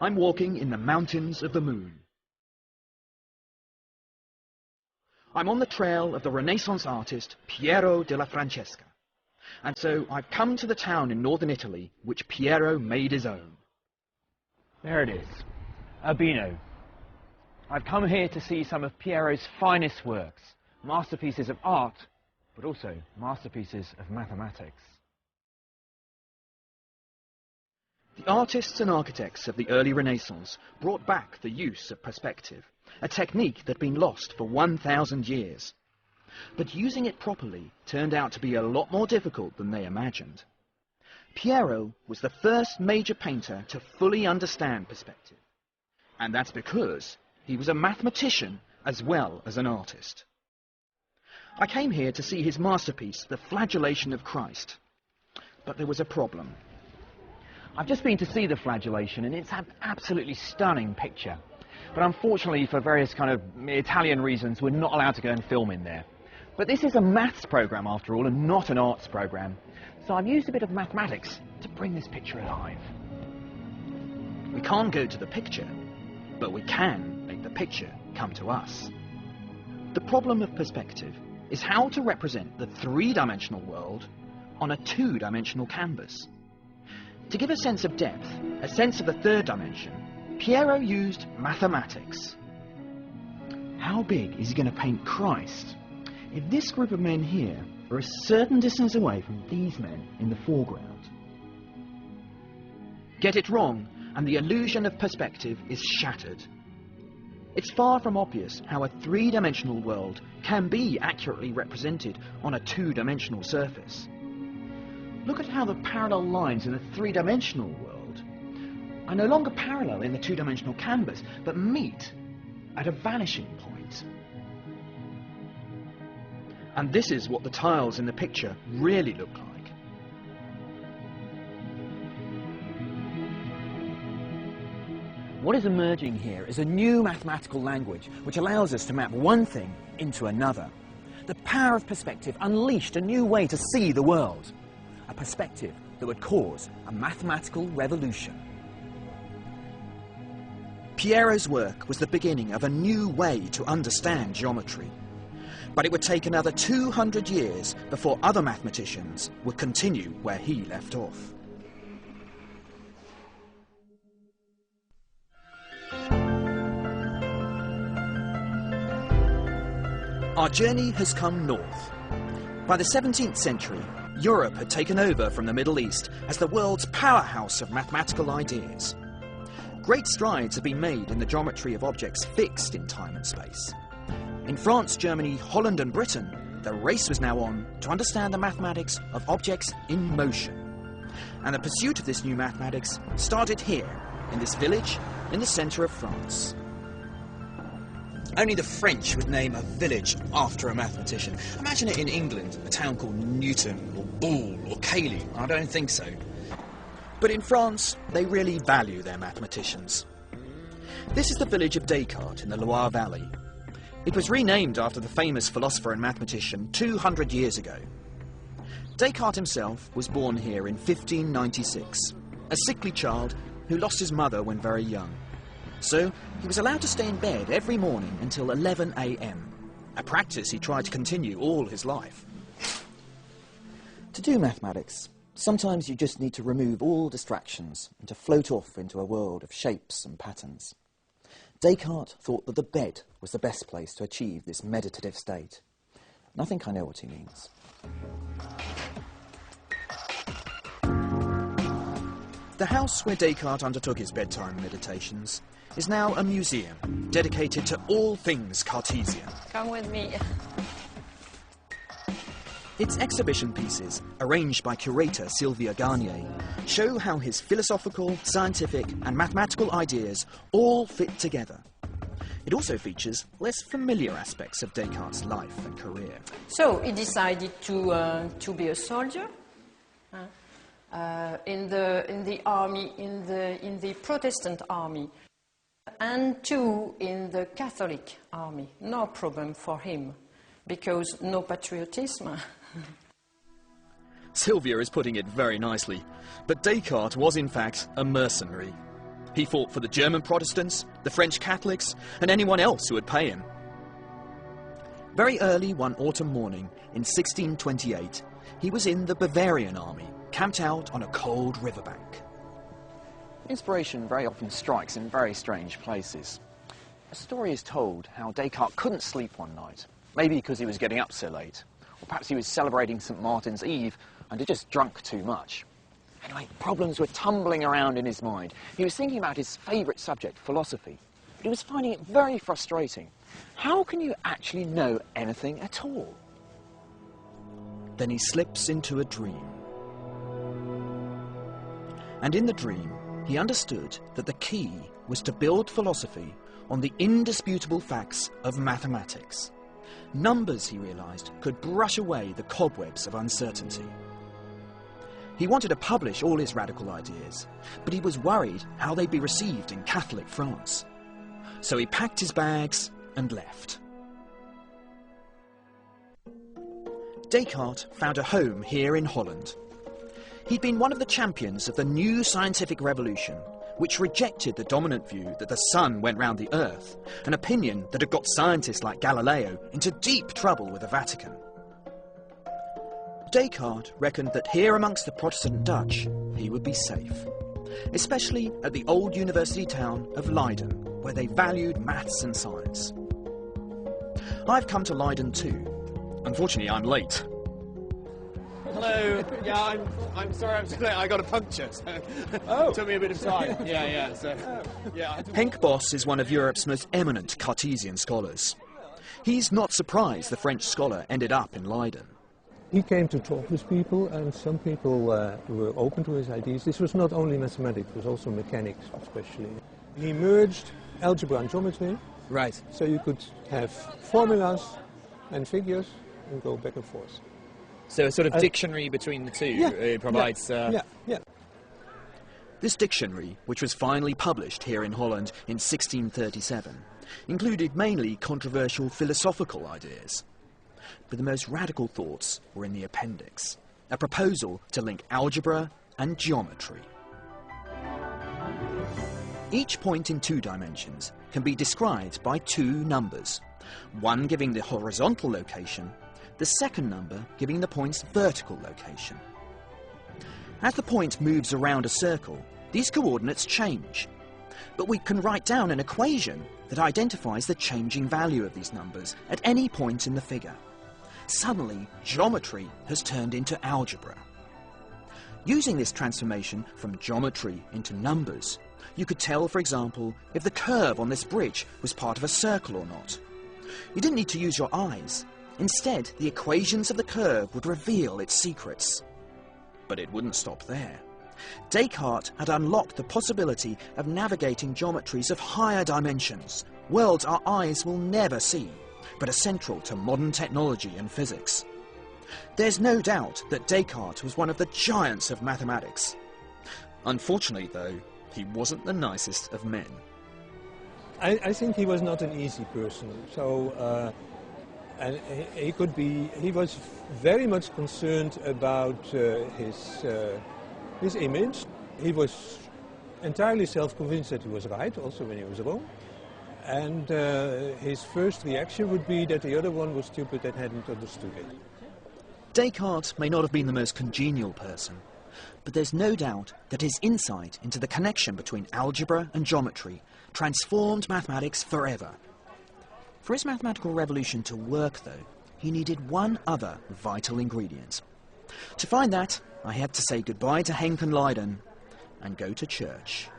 I'm walking in the mountains of the moon. I'm on the trail of the Renaissance artist Piero della Francesca, and so I've come to the town in northern Italy which Piero made his own. There it is, Urbino. I've come here to see some of Piero's finest works, masterpieces of art, but also masterpieces of mathematics. The artists and architects of the early Renaissance brought back the use of perspective, a technique that had been lost for 1,000 years. But using it properly turned out to be a lot more difficult than they imagined. Piero was the first major painter to fully understand perspective, and that's because he was a mathematician as well as an artist. I came here to see his masterpiece, The Flagellation of Christ, but there was a problem. I've just been to see The Flagellation, and it's an absolutely stunning picture. But unfortunately, for various kind of Italian reasons, we're not allowed to go and film in there. But this is a maths programme, after all, and not an arts programme. So I've used a bit of mathematics to bring this picture alive. We can't go to the picture, but we can make the picture come to us. The problem of perspective is how to represent the three-dimensional world on a two-dimensional canvas. To give a sense of depth, a sense of the third dimension, Piero used mathematics. How big is he going to paint Christ? If this group of men here are a certain distance away from these men in the foreground. Get it wrong, and the illusion of perspective is shattered. It's far from obvious how a three-dimensional world can be accurately represented on a two-dimensional surface. Look at how the parallel lines in the three-dimensional world are no longer parallel in the two-dimensional canvas, but meet at a vanishing point. And this is what the tiles in the picture really look like. What is emerging here is a new mathematical language which allows us to map one thing into another. The power of perspective unleashed a new way to see the world. A perspective that would cause a mathematical revolution. Piero's work was the beginning of a new way to understand geometry. But it would take another 200 years before other mathematicians would continue where he left off. Our journey has come north. By the 17th century, Europe had taken over from the Middle East as the world's powerhouse of mathematical ideas. Great strides have been made in the geometry of objects fixed in time and space. In France, Germany, Holland and Britain, the race was now on to understand the mathematics of objects in motion. And the pursuit of this new mathematics started here, in this village in the centre of France. Only the French would name a village after a mathematician. Imagine it in England, a town called Newton, or Bull, or Cayley. I don't think so. But in France, they really value their mathematicians. This is the village of Descartes in the Loire Valley. It was renamed after the famous philosopher and mathematician 200 years ago. Descartes himself was born here in 1596, a sickly child who lost his mother when very young. So he was allowed to stay in bed every morning until 11 a.m, a practice he tried to continue all his life. To do mathematics, sometimes you just need to remove all distractions and to float off into a world of shapes and patterns. Descartes thought that the bed was the best place to achieve this meditative state. And I think I know what he means. The house where Descartes undertook his bedtime meditations is now a museum dedicated to all things Cartesian. Come with me. Its exhibition pieces, arranged by curator Sylvia Garnier, show how his philosophical, scientific and mathematical ideas all fit together. It also features less familiar aspects of Descartes' life and career. So he decided to be a soldier in the army, in the Protestant army, and in the Catholic army. No problem for him, because no patriotism. Sylvia is putting it very nicely, but Descartes was in fact a mercenary. He fought for the German Protestants, the French Catholics, and anyone else who would pay him. Very early one autumn morning in 1628, he was in the Bavarian army, camped out on a cold riverbank. Inspiration very often strikes in very strange places. A story is told how Descartes couldn't sleep one night, maybe because he was getting up so late, or perhaps he was celebrating St. Martin's Eve and had just drunk too much. Anyway, problems were tumbling around in his mind. He was thinking about his favourite subject, philosophy, but he was finding it very frustrating. How can you actually know anything at all? Then he slips into a dream. And in the dream, he understood that the key was to build philosophy on the indisputable facts of mathematics. Numbers, he realised, could brush away the cobwebs of uncertainty. He wanted to publish all his radical ideas, but he was worried how they'd be received in Catholic France. So he packed his bags and left. Descartes found a home here in Holland. He'd been one of the champions of the new scientific revolution, which rejected the dominant view that the sun went round the earth, an opinion that had got scientists like Galileo into deep trouble with the Vatican. Descartes reckoned that here amongst the Protestant Dutch, he would be safe, especially at the old university town of Leiden, where they valued maths and science. I've come to Leiden too. Unfortunately, I'm late. Hello. Yeah, I'm sorry I'm so late. I got a puncture, so it took me a bit of time. Henk Bos is one of Europe's most eminent Cartesian scholars. He's not surprised the French scholar ended up in Leiden. He came to talk with people, and some people were open to his ideas. This was not only mathematics, it was also mechanics, especially. He merged algebra and geometry. Right. So you could have formulas and figures and go back and forth. So a sort of dictionary between the two provides... Yeah. This dictionary, which was finally published here in Holland in 1637, included mainly controversial philosophical ideas. But the most radical thoughts were in the appendix, a proposal to link algebra and geometry. Each point in 2 dimensions can be described by 2 numbers, one giving the horizontal location, the second number giving the point's vertical location. As the point moves around a circle, these coordinates change, but we can write down an equation that identifies the changing value of these numbers at any point in the figure. Suddenly, geometry has turned into algebra. Using this transformation from geometry into numbers, you could tell, for example, if the curve on this bridge was part of a circle or not. You didn't need to use your eyes. Instead, the equations of the curve would reveal its secrets. But it wouldn't stop there. Descartes had unlocked the possibility of navigating geometries of higher dimensions, worlds our eyes will never see, but are central to modern technology and physics. There's no doubt that Descartes was one of the giants of mathematics. Unfortunately, though, he wasn't the nicest of men. I think he was not an easy person. So, and he was very much concerned about his image. He was entirely self-convinced that he was right, also when he was wrong. And his first reaction would be that the other one was stupid and hadn't understood it. Descartes may not have been the most congenial person, but there's no doubt that his insight into the connection between algebra and geometry transformed mathematics forever. For his mathematical revolution to work, though, he needed one other vital ingredient. To find that, I had to say goodbye to Henk and Leiden and go to church.